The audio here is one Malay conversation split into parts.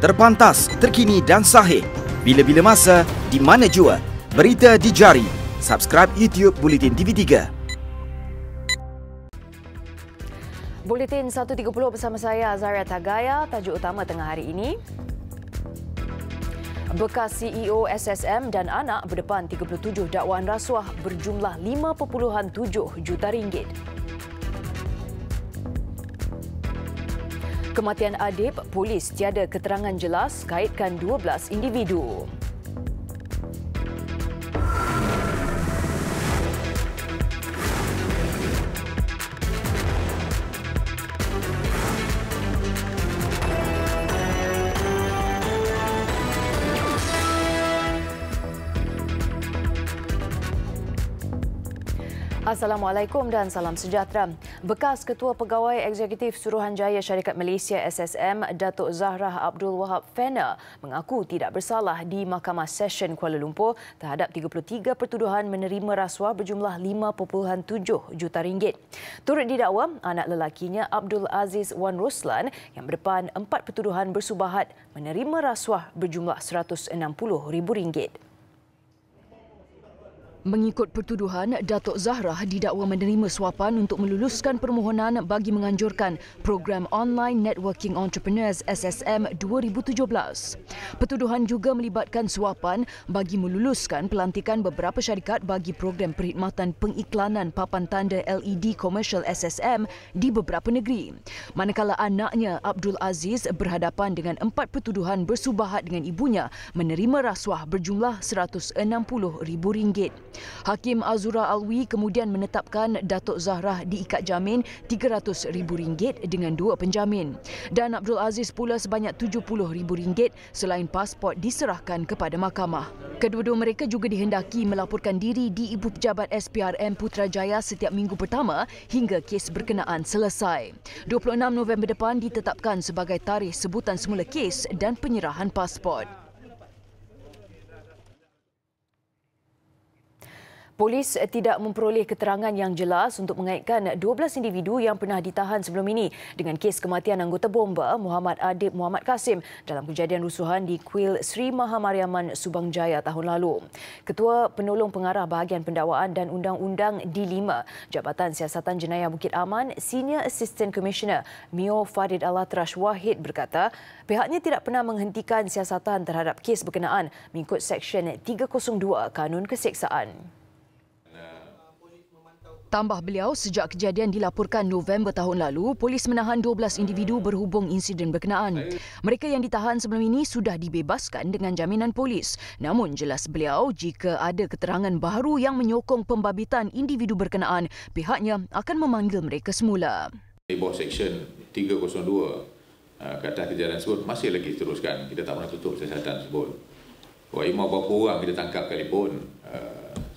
Terpantas, terkini dan sahih. Bila-bila masa, di mana jua. Berita di jari. Subscribe YouTube Buletin TV3. Buletin 1.30 bersama saya Azhariah Tagaya. Tajuk utama tengah hari ini. Bekas CEO SSM dan anak berdepan 37 dakwaan rasuah berjumlah 5.7 juta ringgit. Kematian Adib, polis tiada keterangan jelas kaitkan 12 individu. Assalamualaikum dan salam sejahtera. Bekas Ketua Pegawai Eksekutif Suruhanjaya Syarikat Malaysia SSM, Datuk Zahrah Abdul Wahab Fena mengaku tidak bersalah di Mahkamah Session Kuala Lumpur terhadap 33 pertuduhan menerima rasuah berjumlah 5.7 juta ringgit. Turut didakwa anak lelakinya Abdul Aziz Wan Ruslan yang berdepan 4 pertuduhan bersubahat menerima rasuah berjumlah RM160,000. Mengikut pertuduhan, Datuk Zahrah didakwa menerima suapan untuk meluluskan permohonan bagi menganjurkan Program Online Networking Entrepreneurs SSM 2017. Pertuduhan juga melibatkan suapan bagi meluluskan pelantikan beberapa syarikat bagi program perkhidmatan pengiklanan papan tanda LED komersial SSM di beberapa negeri. Manakala anaknya Abdul Aziz berhadapan dengan 4 pertuduhan bersubahat dengan ibunya menerima rasuah berjumlah RM160,000. Hakim Azura Alwi kemudian menetapkan Datuk Zahrah diikat jamin RM300,000 dengan 2 penjamin. Dan Abdul Aziz pula sebanyak RM70,000 selain pasport diserahkan kepada mahkamah. Kedua-dua mereka juga dihendaki melaporkan diri di Ibu Pejabat SPRM Putrajaya setiap minggu pertama hingga kes berkenaan selesai. 26 November depan ditetapkan sebagai tarikh sebutan semula kes dan penyerahan pasport. Polis tidak memperoleh keterangan yang jelas untuk mengaitkan 12 individu yang pernah ditahan sebelum ini dengan kes kematian anggota bomba Muhammad Adib Muhammad Kasim dalam kejadian rusuhan di Kuil Sri Mahamariaman Subang Jaya tahun lalu. Ketua Penolong Pengarah Bahagian Pendakwaan dan Undang-Undang D5 Jabatan Siasatan Jenayah Bukit Aman, Senior Assistant Commissioner Mio Farid Alatrash Wahid berkata pihaknya tidak pernah menghentikan siasatan terhadap kes berkenaan mengikut Seksyen 302 Kanun Keseksaan. Tambah beliau, sejak kejadian dilaporkan November tahun lalu, polis menahan 12 individu berhubung insiden berkenaan. Mereka yang ditahan sebelum ini sudah dibebaskan dengan jaminan polis. Namun jelas beliau, jika ada keterangan baru yang menyokong pembabitan individu berkenaan, pihaknya akan memanggil mereka semula. Di bawah Seksyen 302 ke atas kejadian tersebut masih lagi teruskan. Kita tak pernah tutup siasatan tersebut. Walau berapa orang kita tangkap kalipun,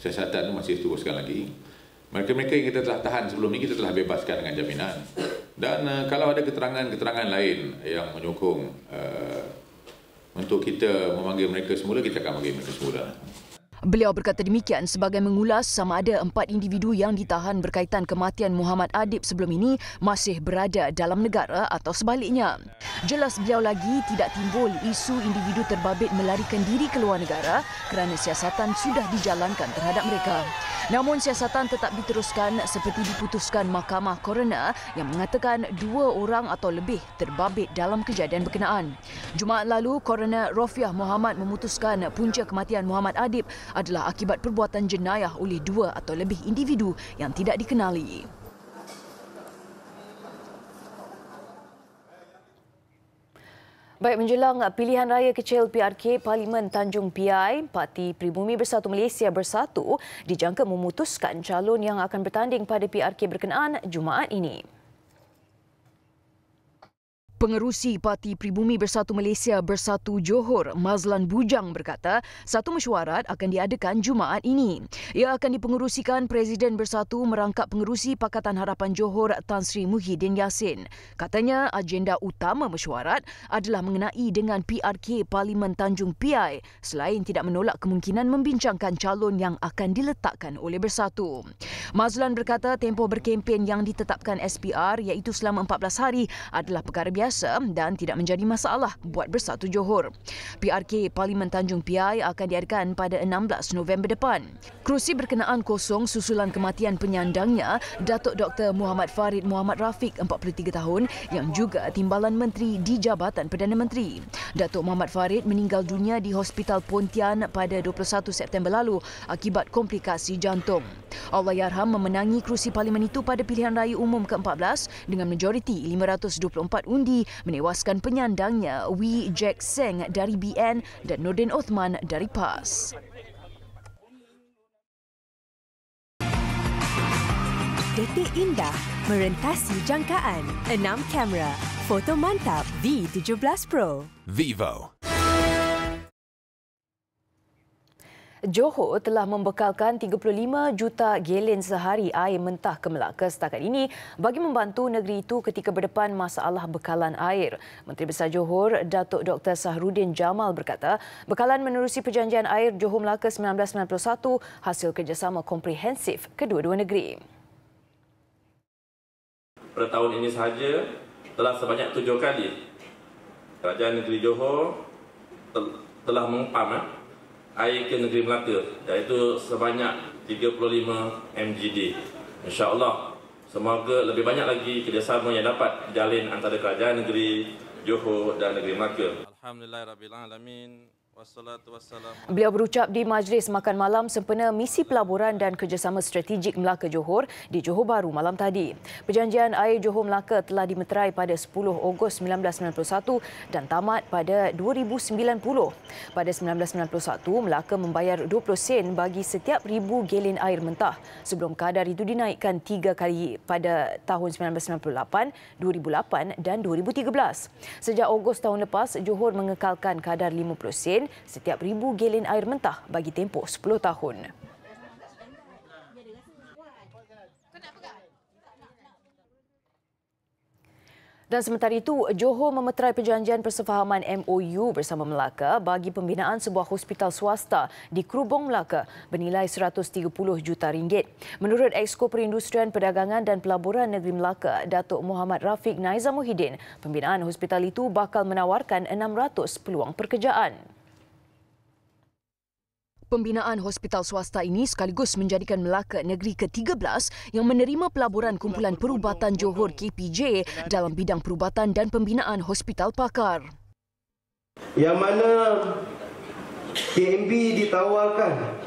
siasatan masih teruskan lagi. Mereka-mereka yang kita telah tahan sebelum ini kita telah bebaskan dengan jaminan. Dan kalau ada keterangan-keterangan lain yang menyokong untuk kita memanggil mereka semula, kita akan memanggil mereka semula. Beliau berkata demikian sebagai mengulas sama ada 4 individu yang ditahan berkaitan kematian Muhammad Adib sebelum ini masih berada dalam negara atau sebaliknya. Jelas beliau lagi tidak timbul isu individu terbabit melarikan diri ke luar negara kerana siasatan sudah dijalankan terhadap mereka. Namun siasatan tetap diteruskan seperti diputuskan Mahkamah Coroner yang mengatakan 2 orang atau lebih terbabit dalam kejadian berkenaan. Jumaat lalu, Coroner Rofiah Muhammad memutuskan punca kematian Muhammad Adib adalah akibat perbuatan jenayah oleh 2 atau lebih individu yang tidak dikenali. Baik, menjelang pilihan raya kecil PRK Parlimen Tanjung Piai, Parti Pribumi Bersatu Malaysia Bersatu dijangka memutuskan calon yang akan bertanding pada PRK berkenaan Jumaat ini. Pengerusi Parti Pribumi Bersatu Malaysia Bersatu Johor, Mazlan Bujang berkata, satu mesyuarat akan diadakan Jumaat ini. Ia akan dipengerusikan Presiden Bersatu merangkap pengerusi Pakatan Harapan Johor Tan Sri Muhyiddin Yassin. Katanya, agenda utama mesyuarat adalah mengenai dengan PRK Parlimen Tanjung Piai selain tidak menolak kemungkinan membincangkan calon yang akan diletakkan oleh Bersatu. Mazlan berkata, tempoh berkempen yang ditetapkan SPR iaitu selama 14 hari adalah perkara biasa biasa dan tidak menjadi masalah buat Bersatu Johor. PRK Parlimen Tanjung Piai akan diadakan pada 16 November depan. Kerusi berkenaan kosong susulan kematian penyandangnya, Datuk Dr. Muhammad Farid Muhammad Rafiq, 43 tahun, yang juga Timbalan Menteri di Jabatan Perdana Menteri. Datuk Muhammad Farid meninggal dunia di Hospital Pontian pada 21 September lalu akibat komplikasi jantung. Allahyarham memenangi kerusi parlimen itu pada pilihan raya umum ke-14 dengan majoriti 524 undi, menewaskan penyandangnya Wee Jack Seng dari BN dan Nordin Othman dari PAS. Detik indah merentasi jangkaan. 6 kamera. Foto mantap V17 Pro. Vivo. Johor telah membekalkan 35 juta gelen sehari air mentah ke Melaka setakat ini bagi membantu negeri itu ketika berdepan masalah bekalan air. Menteri Besar Johor, Datuk Dr. Sahruddin Jamal berkata, bekalan menerusi Perjanjian Air Johor Melaka 1991 hasil kerjasama komprehensif kedua-dua negeri. Pada tahun ini sahaja telah sebanyak 7 kali Kerajaan Negeri Johor telah mengempam air ke negeri Melaka, iaitu sebanyak 35 MGD. InsyaAllah, semoga lebih banyak lagi kerjasama yang dapat dijalin antara kerajaan negeri Johor dan negeri Melaka. Alhamdulillahirrabbilalamin. Beliau berucap di Majlis Makan Malam sempena misi pelaburan dan kerjasama strategik Melaka Johor di Johor Bahru malam tadi. Perjanjian Air Johor Melaka telah dimeterai pada 10 Ogos 1991 dan tamat pada 2090. Pada 1991, Melaka membayar 20 sen bagi setiap 1,000 gelen air mentah sebelum kadar itu dinaikkan 3 kali pada tahun 1998, 2008 dan 2013. Sejak Ogos tahun lepas, Johor mengekalkan kadar 50 sen setiap 1,000 gelen air mentah bagi tempoh 10 tahun. Dan sementara itu, Johor memeterai perjanjian persefahaman MOU bersama Melaka bagi pembinaan sebuah hospital swasta di Krubong, Melaka bernilai 130 juta ringgit. Menurut Exko Perindustrian Perdagangan dan Pelaburan Negeri Melaka, Datuk Muhammad Rafiq Naizamuddin, pembinaan hospital itu bakal menawarkan 600 peluang pekerjaan. Pembinaan hospital swasta ini sekaligus menjadikan Melaka negeri ke-13 yang menerima pelaburan Kumpulan Perubatan Johor KPJ dalam bidang perubatan dan pembinaan hospital pakar. Yang mana KMB ditawarkan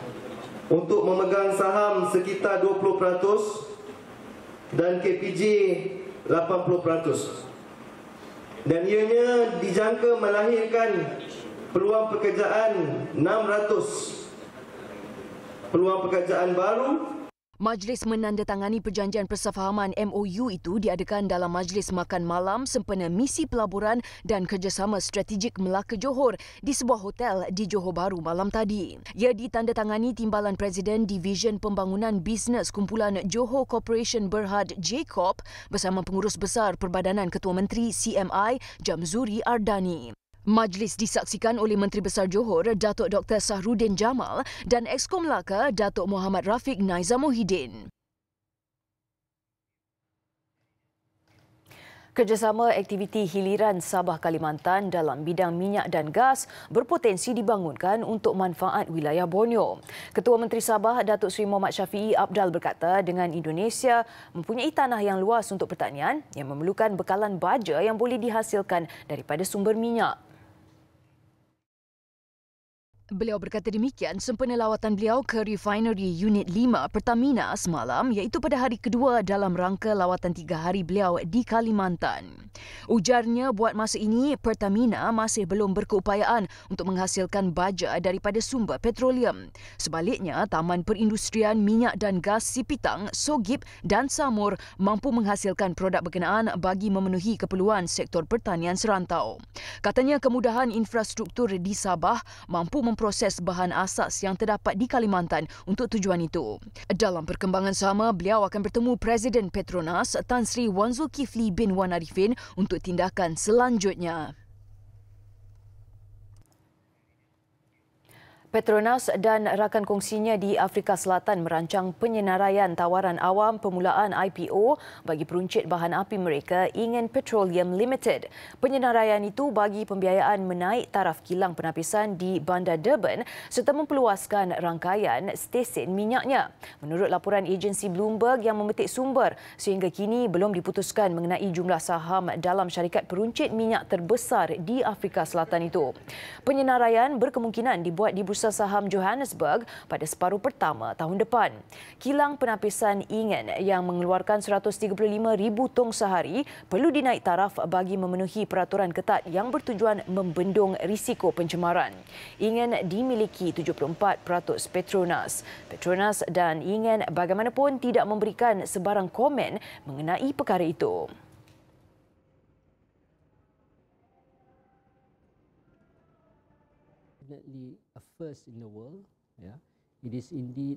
untuk memegang saham sekitar 20% dan KPJ 80%. Dan ianya dijangka melahirkan peluang pekerjaan 600 peluang pekerjaan baru. Majlis menandatangani perjanjian persefahaman MOU itu diadakan dalam Majlis Makan Malam sempena misi pelaburan dan kerjasama strategik Melaka Johor di sebuah hotel di Johor Bahru malam tadi. Ia ditandatangani Timbalan Presiden Division Pembangunan Bisnes Kumpulan Johor Corporation Berhad J Corp bersama Pengurus Besar Perbadanan Ketua Menteri CMI Jamzuri Ardani. Majlis disaksikan oleh Menteri Besar Johor, Datuk Dr. Sahruddin Jamal dan Exko Melaka, Datuk Muhammad Rafiq Naizamuddin. Kerjasama aktiviti hiliran Sabah Kalimantan dalam bidang minyak dan gas berpotensi dibangunkan untuk manfaat wilayah Borneo. Ketua Menteri Sabah, Datuk Seri Muhammad Syafiee Abdal berkata dengan Indonesia mempunyai tanah yang luas untuk pertanian yang memerlukan bekalan baja yang boleh dihasilkan daripada sumber minyak. Beliau berkata demikian sempena lawatan beliau ke Refinery Unit 5 Pertamina semalam, iaitu pada hari kedua dalam rangka lawatan 3 hari beliau di Kalimantan. Ujarnya buat masa ini Pertamina masih belum berkeupayaan untuk menghasilkan baja daripada sumber petroleum. Sebaliknya, Taman Perindustrian Minyak dan Gas Sipitang, Sogip dan Samur mampu menghasilkan produk berkenaan bagi memenuhi keperluan sektor pertanian serantau. Katanya kemudahan infrastruktur di Sabah mampu memproses bahan asas yang terdapat di Kalimantan untuk tujuan itu. Dalam perkembangan sama, beliau akan bertemu Presiden Petronas Tan Sri Wan Zulkifli bin Wan Arifin untuk tindakan selanjutnya. Petronas dan rakan kongsinya di Afrika Selatan merancang penyenaraian tawaran awam permulaan IPO bagi peruncit bahan api mereka, Ingen Petroleum Limited. Penyenaraian itu bagi pembiayaan menaik taraf kilang penapisan di Bandar Durban serta memperluaskan rangkaian stesen minyaknya. Menurut laporan agensi Bloomberg yang memetik sumber, sehingga kini belum diputuskan mengenai jumlah saham dalam syarikat peruncit minyak terbesar di Afrika Selatan itu. Penyenaraian berkemungkinan dibuat di Bursa Saham Johannesburg pada separuh pertama tahun depan. Kilang penapisan Ingen yang mengeluarkan 135,000 tong sehari perlu dinaik taraf bagi memenuhi peraturan ketat yang bertujuan membendung risiko pencemaran. Ingen dimiliki 74% Petronas. Petronas dan Ingen bagaimanapun tidak memberikan sebarang komen mengenai perkara itu. Definitely a first in the world. Yeah, it is indeed.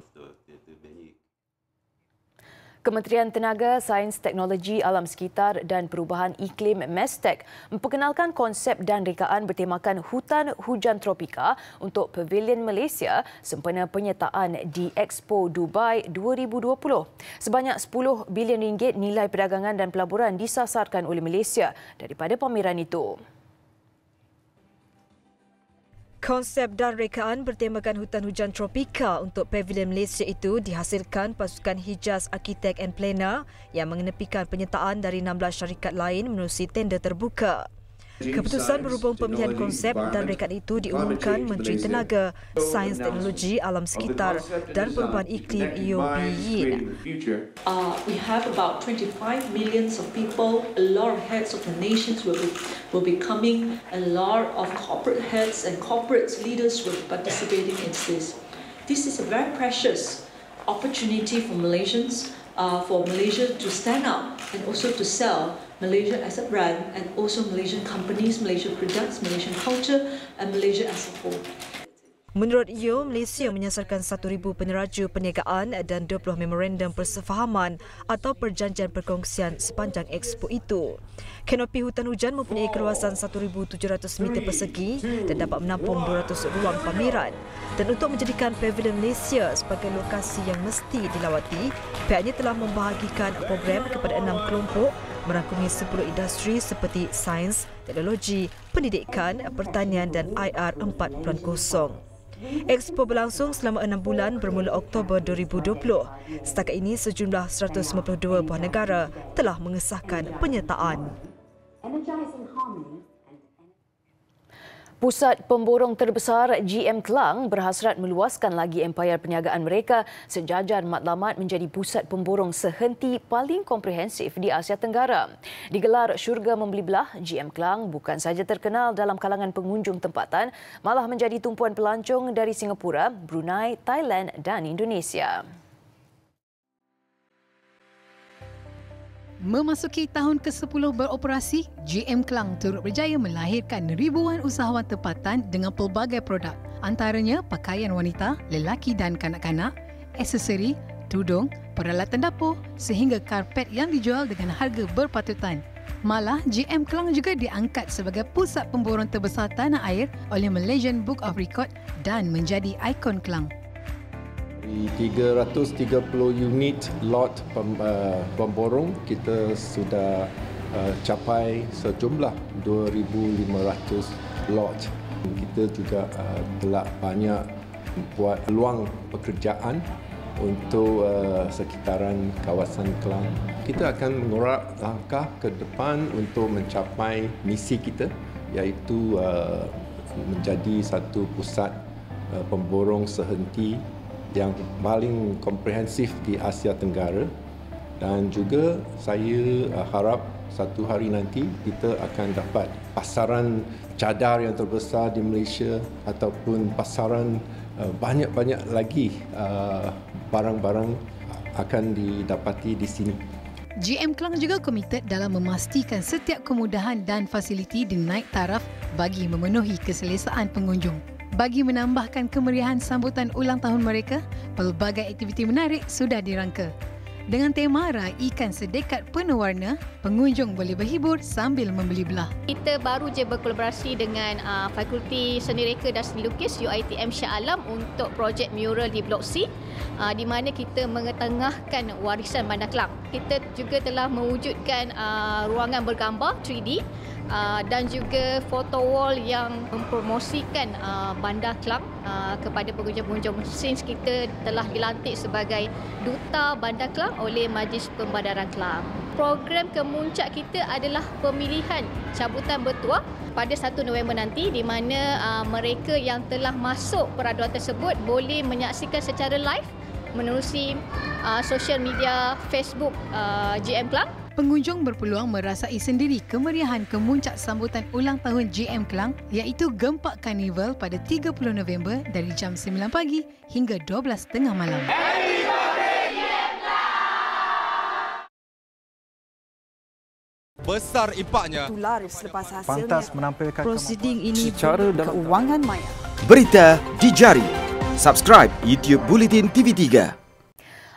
Kementerian Tenaga, Sains, Teknologi Alam Sekitar dan Perubahan Iklim MESTEC memperkenalkan konsep dan rekaan bertemakan hutan hujan tropika untuk Pavilion Malaysia sempena penyertaan di Expo Dubai 2020. Sebanyak 10 bilion ringgit nilai perdagangan dan pelaburan disasarkan oleh Malaysia daripada pameran itu. Konsep dan rekaan bertemakan hutan hujan tropika untuk Pavilion Malaysia itu dihasilkan pasukan Hijaz Architect and Planner yang mengenepikan penyertaan dari 16 syarikat lain menerusi tender terbuka. Keputusan berhubung pemilihan konsep dan rekaan itu diumumkan Menteri Tenaga, Sains, Teknologi Alam Sekitar dan Perubahan Iklim EOB Yin. We have about 25 million of people, a lot of heads of the nations will be coming, a lot of corporate heads and corporate leaders will be participating in this. This is a very precious opportunity for Malaysians, for Malaysia to stand up and also to sell Malaysia as a brand and also Malaysian companies, Malaysian products, Malaysian culture and Malaysia as a whole. Menurut IO, Malaysia menyasarkan 1,000 peneraju perniagaan dan 20 memorandum persefahaman atau perjanjian perkongsian sepanjang Expo itu. Kanopi hutan hujan mempunyai keluasan 1,700 meter persegi dan dapat menampung 200 ruang pameran. Dan untuk menjadikan Pavilion Malaysia sebagai lokasi yang mesti dilawati, pihaknya telah membahagikan program kepada 6 kelompok merangkumi 10 industri seperti sains, teknologi, pendidikan, pertanian dan IR 4.0. Expo berlangsung selama 6 bulan bermula Oktober 2020. Setakat ini sejumlah 152 buah negara telah mengesahkan penyertaan. Pusat pemborong terbesar GM Kelang berhasrat meluaskan lagi empayar perniagaan mereka sejajar matlamat menjadi pusat pemborong sehenti paling komprehensif di Asia Tenggara. Digelar Syurga Membeli Belah, GM Kelang bukan sahaja terkenal dalam kalangan pengunjung tempatan, malah menjadi tumpuan pelancong dari Singapura, Brunei, Thailand dan Indonesia. Memasuki tahun ke-10 beroperasi, GM Kelang turut berjaya melahirkan ribuan usahawan tempatan dengan pelbagai produk, antaranya pakaian wanita, lelaki dan kanak-kanak, aksesori, tudung, peralatan dapur sehingga karpet yang dijual dengan harga berpatutan. Malah, GM Kelang juga diangkat sebagai pusat pemborong terbesar tanah air oleh Malaysian Book of Record dan menjadi ikon Kelang. 330 unit lot pemborong kita sudah capai sejumlah 2,500 lot. Kita juga telah banyak buat peluang pekerjaan untuk sekitaran kawasan Kelang. Kita akan mengorak langkah ke depan untuk mencapai misi kita, iaitu menjadi satu pusat pemborong sehenti yang paling komprehensif di Asia Tenggara, dan juga saya harap satu hari nanti kita akan dapat pasaran cadar yang terbesar di Malaysia ataupun pasaran banyak-banyak lagi barang-barang akan didapati di sini. GM Kelang juga komited dalam memastikan setiap kemudahan dan fasiliti dinaik taraf bagi memenuhi keselesaan pengunjung. Bagi menambahkan kemeriahan sambutan ulang tahun mereka, pelbagai aktiviti menarik sudah dirangka. Dengan tema Raikan Sedekat Penuh Warna, pengunjung boleh berhibur sambil membeli belah. Kita baru je berkolaborasi dengan Fakulti Seni Reka dan Seni Lukis UiTM Shah Alam untuk projek mural di Blok C, di mana kita mengetengahkan warisan Bandar Kelang. Kita juga telah mewujudkan ruangan bergambar 3D dan juga foto wall yang mempromosikan Bandar Kelang kepada pengunjung-pengunjung, since kita telah dilantik sebagai Duta Bandar Kelang oleh Majlis Pembandaran Kelang. Program kemuncak kita adalah pemilihan cabutan bertuah pada 1 November nanti, di mana mereka yang telah masuk peraduan tersebut boleh menyaksikan secara live menerusi sosial media Facebook GM Kelang. Pengunjung berpeluang merasai sendiri kemeriahan kemuncak sambutan ulang tahun GM Kelang, iaitu Gempak Karnival pada 30 November dari jam 9 pagi hingga 12.30 malam. Besar impaknya. Laris selepas hasilnya. Pantas menampilkan prosiding ini secara dalam keuangan maya. Berita di jari. Subscribe YouTube Bulletin TV3.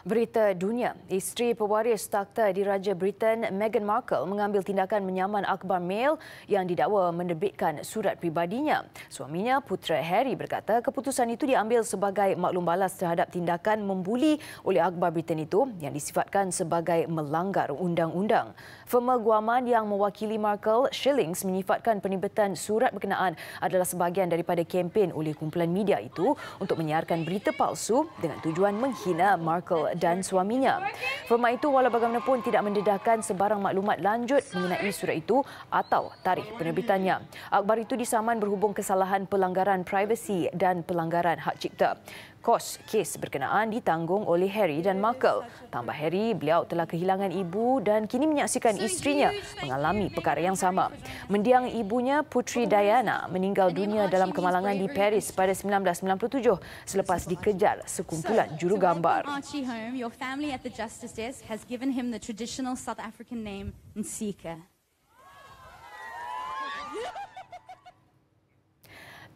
Berita dunia, isteri pewaris takhta Diraja Britain Meghan Markle mengambil tindakan menyaman akhbar Mail yang didakwa menerbitkan surat pribadinya. Suaminya, Putera Harry, berkata keputusan itu diambil sebagai maklum balas terhadap tindakan membuli oleh akhbar Britain itu yang disifatkan sebagai melanggar undang-undang. Firma guaman yang mewakili Markle, Shillings, menyifatkan penerbitan surat berkenaan adalah sebahagian daripada kempen oleh kumpulan media itu untuk menyiarkan berita palsu dengan tujuan menghina Markle dan suaminya. Firma itu walau bagaimanapun tidak mendedahkan sebarang maklumat lanjut mengenai surat itu atau tarikh penerbitannya. Akhbar itu disaman berhubung kesalahan pelanggaran privasi dan pelanggaran hak cipta. Kos kes berkenaan ditanggung oleh Harry dan Markle. Tambah Harry, beliau telah kehilangan ibu dan kini menyaksikan isterinya mengalami perkara yang sama. Mendiang ibunya, Puteri Diana, meninggal dunia dalam kemalangan di Paris pada 1997 selepas dikejar sekumpulan jurugambar. Archie home, your family at the Justice Desk has given him the traditional South African name Nsika.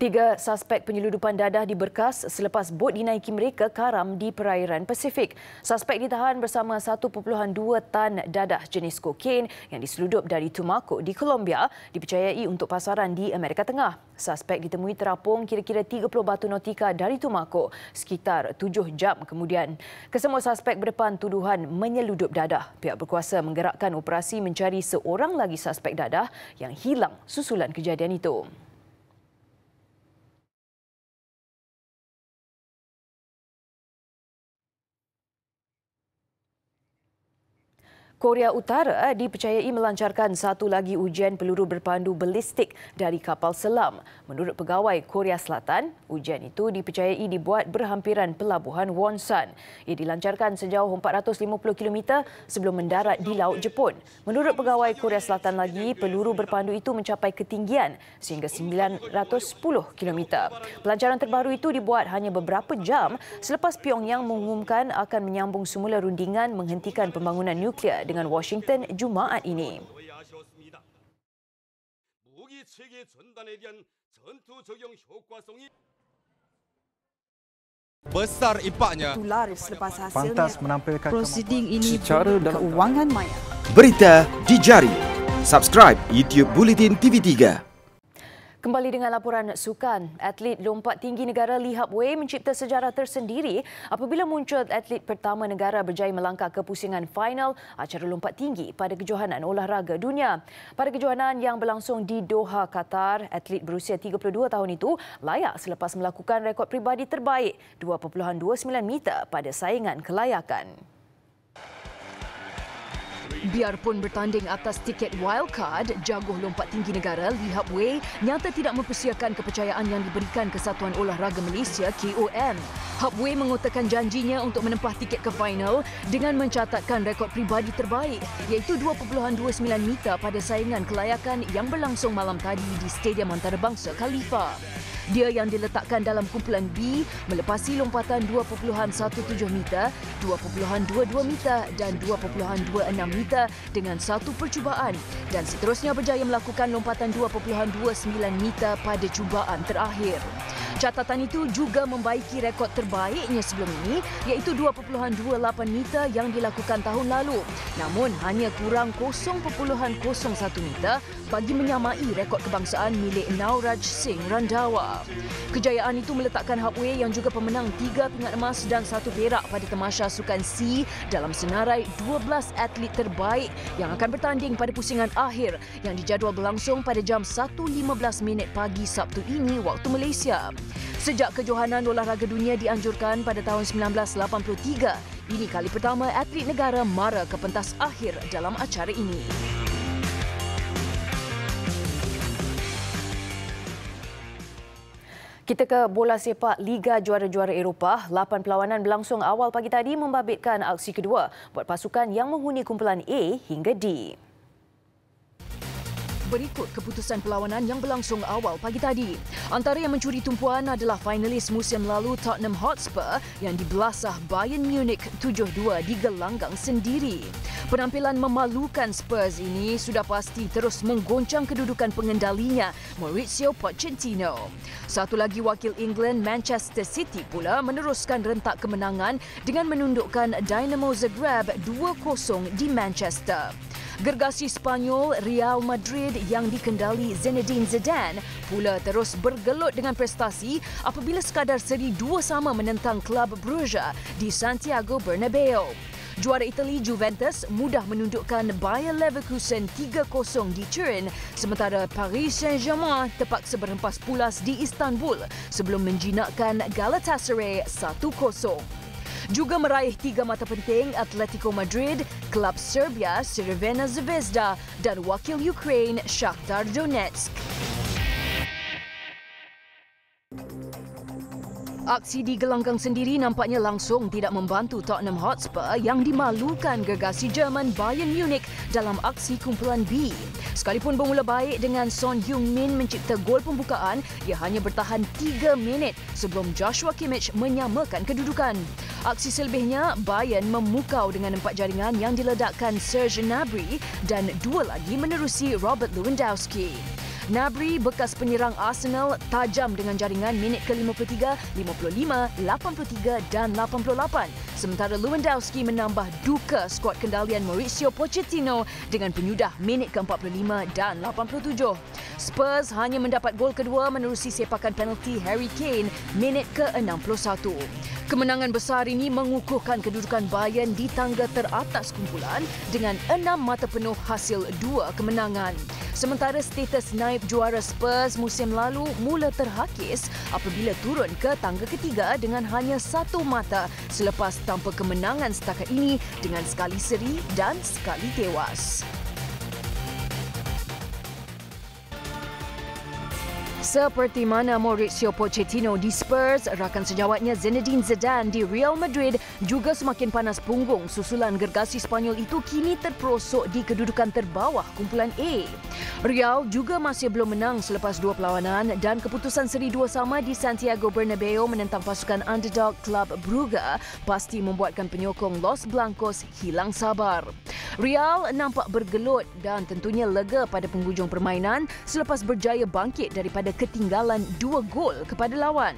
3 suspek penyeludupan dadah diberkas selepas bot dinaiki mereka karam di perairan Pasifik. Suspek ditahan bersama 1.2 tan dadah jenis kokain yang diseludup dari Tumaco di Colombia, dipercayai untuk pasaran di Amerika Tengah. Suspek ditemui terapung kira-kira 30 batu nautika dari Tumaco sekitar 7 jam kemudian. Kesemua suspek berdepan tuduhan menyeludup dadah. Pihak berkuasa menggerakkan operasi mencari seorang lagi suspek dadah yang hilang susulan kejadian itu. Korea Utara dipercayai melancarkan satu lagi ujian peluru berpandu balistik dari kapal selam. Menurut pegawai Korea Selatan, ujian itu dipercayai dibuat berhampiran pelabuhan Wonsan. Ia dilancarkan sejauh 450 km sebelum mendarat di Laut Jepun. Menurut pegawai Korea Selatan lagi, peluru berpandu itu mencapai ketinggian sehingga 910 km. Pelancaran terbaru itu dibuat hanya beberapa jam selepas Pyongyang mengumumkan akan menyambung semula rundingan menghentikan pembangunan nuklear dengan Washington Jumaat ini. Besar impaknya. Laris selepas hasilnya. Pantas menampilkan prosiding ini secara dalam keuangan maya. Berita di jari. Subscribe YouTube Bulletin TV3. Kembali dengan laporan sukan. Atlet lompat tinggi negara Lee Hap Wei mencipta sejarah tersendiri apabila muncul atlet pertama negara berjaya melangkah ke pusingan final acara lompat tinggi pada kejohanan olahraga dunia. Pada kejohanan yang berlangsung di Doha, Qatar, atlet berusia 32 tahun itu layak selepas melakukan rekod peribadi terbaik 2.29 meter pada saingan kelayakan. Biarpun bertanding atas tiket wildcard, jaguh lompat tinggi negara Lee Hap Wei nyata tidak mempersiakan kepercayaan yang diberikan Kesatuan Olahraga Malaysia KOM. Hap Wei mengutarakan janjinya untuk menempah tiket ke final dengan mencatatkan rekod peribadi terbaik iaitu 2.29 meter pada saingan kelayakan yang berlangsung malam tadi di Stadium Antarabangsa Khalifa. Dia yang diletakkan dalam kumpulan B melepasi lompatan 2.17 meter, 2.22 meter dan 2.26 meter dengan satu percubaan dan seterusnya berjaya melakukan lompatan 2.29 meter pada cubaan terakhir. Catatan itu juga membaiki rekod terbaiknya sebelum ini iaitu 2.28 meter yang dilakukan tahun lalu. Namun hanya kurang 0.01 meter bagi menyamai rekod kebangsaan milik Nauraj Singh Randhawa. Kejayaan itu meletakkan Hapway yang juga pemenang 3 pingat emas dan 1 perak pada Tamasya Sukan C dalam senarai 12 atlet terbaik yang akan bertanding pada pusingan akhir yang dijadual berlangsung pada jam 1.15 pagi Sabtu ini waktu Malaysia. Sejak kejohanan olahraga dunia dianjurkan pada tahun 1983, ini kali pertama atlet negara mara ke pentas akhir dalam acara ini. Kita ke bola sepak Liga Juara-Juara Eropah. 8 perlawanan berlangsung awal pagi tadi membabitkan aksi kedua buat pasukan yang menghuni kumpulan A hingga D. Berikut keputusan perlawanan yang berlangsung awal pagi tadi. Antara yang mencuri tumpuan adalah finalis musim lalu Tottenham Hotspur yang dibelasah Bayern Munich 7-2 di gelanggang sendiri. Penampilan memalukan Spurs ini sudah pasti terus menggoncang kedudukan pengendalinya Mauricio Pochettino. Satu lagi wakil England Manchester City pula meneruskan rentak kemenangan dengan menundukkan Dinamo Zagreb 2-0 di Manchester. Gergasi Spanyol Real Madrid yang dikendali Zinedine Zidane pula terus bergelut dengan prestasi apabila sekadar seri 2-2 menentang klub Bruges di Santiago Bernabeu. Juara Itali Juventus mudah menundukkan Bayer Leverkusen 3-0 di Turin, sementara Paris Saint-Germain terpaksa berhempas pulas di Istanbul sebelum menjinakkan Galatasaray 1-0. Juga meraih 3 mata penting Atletico Madrid, klub Serbia Crvena Zvezda dan wakil Ukraine Shakhtar Donetsk. Aksi di gelanggang sendiri nampaknya langsung tidak membantu Tottenham Hotspur yang dimalukan gergasi Jerman Bayern Munich dalam aksi kumpulan B. Sekalipun bermula baik dengan Son Heung-min mencipta gol pembukaan, ia hanya bertahan 3 minit sebelum Joshua Kimmich menyamakan kedudukan. Aksi selebihnya, Bayern memukau dengan 4 jaringan yang diledakkan Serge Gnabry dan 2 lagi menerusi Robert Lewandowski. Gnabry, bekas penyerang Arsenal, tajam dengan jaringan minit ke-53, 55, 83 dan 88. Sementara Lewandowski menambah duka skuad kendalian Mauricio Pochettino dengan penyudah minit ke-45 dan 87. Spurs hanya mendapat gol kedua menerusi sepakan penalti Harry Kane minit ke-61. Kemenangan besar ini mengukuhkan kedudukan Bayern di tangga teratas kumpulan dengan 6 mata penuh hasil 2 kemenangan. Sementara status naib juara Spurs musim lalu mula terhakis apabila turun ke tangga ketiga dengan hanya 1 mata selepas tanpa kemenangan setakat ini dengan sekali seri dan sekali tewas. Seperti mana Mauricio Pochettino di Spurs, rakan sejawatnya Zinedine Zidane di Real Madrid juga semakin panas punggung susulan gergasi Spanyol itu kini terperosok di kedudukan terbawah kumpulan A. Real juga masih belum menang selepas 2 perlawanan dan keputusan seri 2-2 di Santiago Bernabeu menentang pasukan underdog klub Brugge pasti membuatkan penyokong Los Blancos hilang sabar. Real nampak bergelut dan tentunya lega pada penghujung permainan selepas berjaya bangkit daripada ketinggalan 2 gol kepada lawan.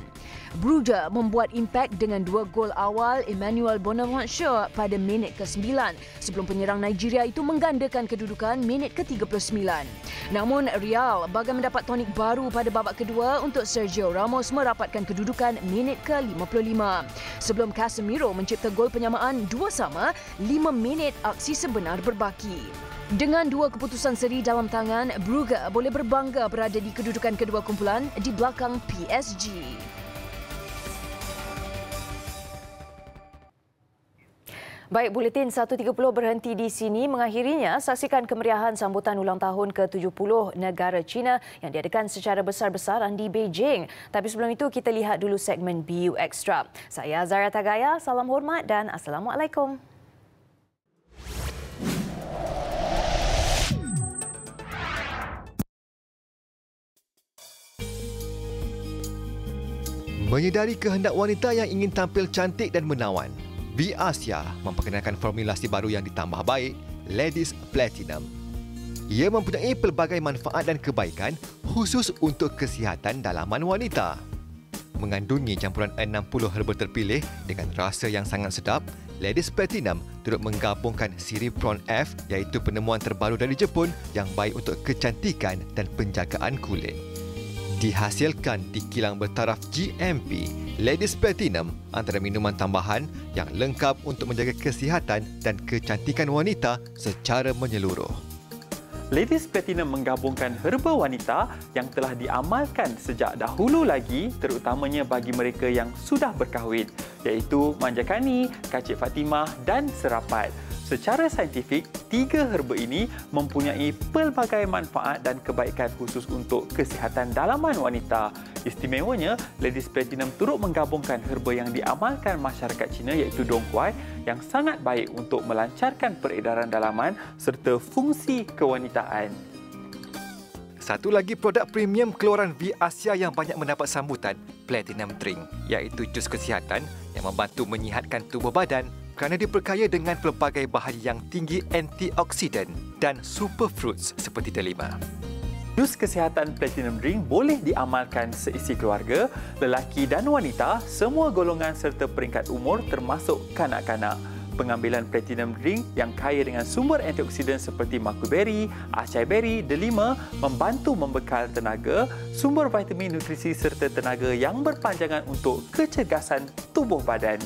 Brugge membuat impak dengan 2 gol awal Emmanuel Bonaventure pada minit ke-9 sebelum penyerang Nigeria itu menggandakan kedudukan minit ke-39. Namun Real bagai mendapat tonik baru pada babak kedua untuk Sergio Ramos merapatkan kedudukan minit ke-55 sebelum Casemiro mencipta gol penyamaan 2-2 5 minit aksi sebenar berbaki. Dengan 2 keputusan seri dalam tangan, Brugge boleh berbangga berada di kedudukan kedua kumpulan di belakang PSG. Baik, Buletin 1.30 berhenti di sini. Mengakhirinya, saksikan kemeriahan sambutan ulang tahun ke-70 negara China yang diadakan secara besar-besaran di Beijing. Tapi sebelum itu, kita lihat dulu segmen BU Extra. Saya Zara Tagaya, salam hormat dan Assalamualaikum. Menyedari kehendak wanita yang ingin tampil cantik dan menawan, V-Asia memperkenalkan formulasi baru yang ditambah baik, Ladies Platinum. Ia mempunyai pelbagai manfaat dan kebaikan khusus untuk kesihatan dalaman wanita. mengandungi campuran 60 herba terpilih dengan rasa yang sangat sedap, Ladies Platinum turut menggabungkan sirih prawn F iaitu penemuan terbaru dari Jepun yang baik untuk kecantikan dan penjagaan kulit. Dihasilkan di kilang bertaraf GMP, Ladies Platinum antara minuman tambahan yang lengkap untuk menjaga kesihatan dan kecantikan wanita secara menyeluruh. Ladies Platinum menggabungkan herba wanita yang telah diamalkan sejak dahulu lagi terutamanya bagi mereka yang sudah berkahwin iaitu manjakani, kacik Fatimah dan serapat. Secara saintifik, 3 herba ini mempunyai pelbagai manfaat dan kebaikan khusus untuk kesihatan dalaman wanita. Istimewanya, Ladies Platinum turut menggabungkan herba yang diamalkan masyarakat Cina iaitu dongkuai yang sangat baik untuk melancarkan peredaran dalaman serta fungsi kewanitaan. Satu lagi produk premium keluaran V Asia yang banyak mendapat sambutan, Platinum Drink, iaitu jus kesihatan yang membantu menyihatkan tubuh badan kerana diperkaya dengan pelbagai bahan yang tinggi antioksidan dan superfruits seperti delima. Jus kesihatan Platinum Drink boleh diamalkan seisi keluarga, lelaki dan wanita, semua golongan serta peringkat umur termasuk kanak-kanak. Pengambilan Platinum Drink yang kaya dengan sumber antioksidan seperti makuberi, acai beri, delima membantu membekal tenaga, sumber vitamin nutrisi serta tenaga yang berpanjangan untuk kecergasan tubuh badan.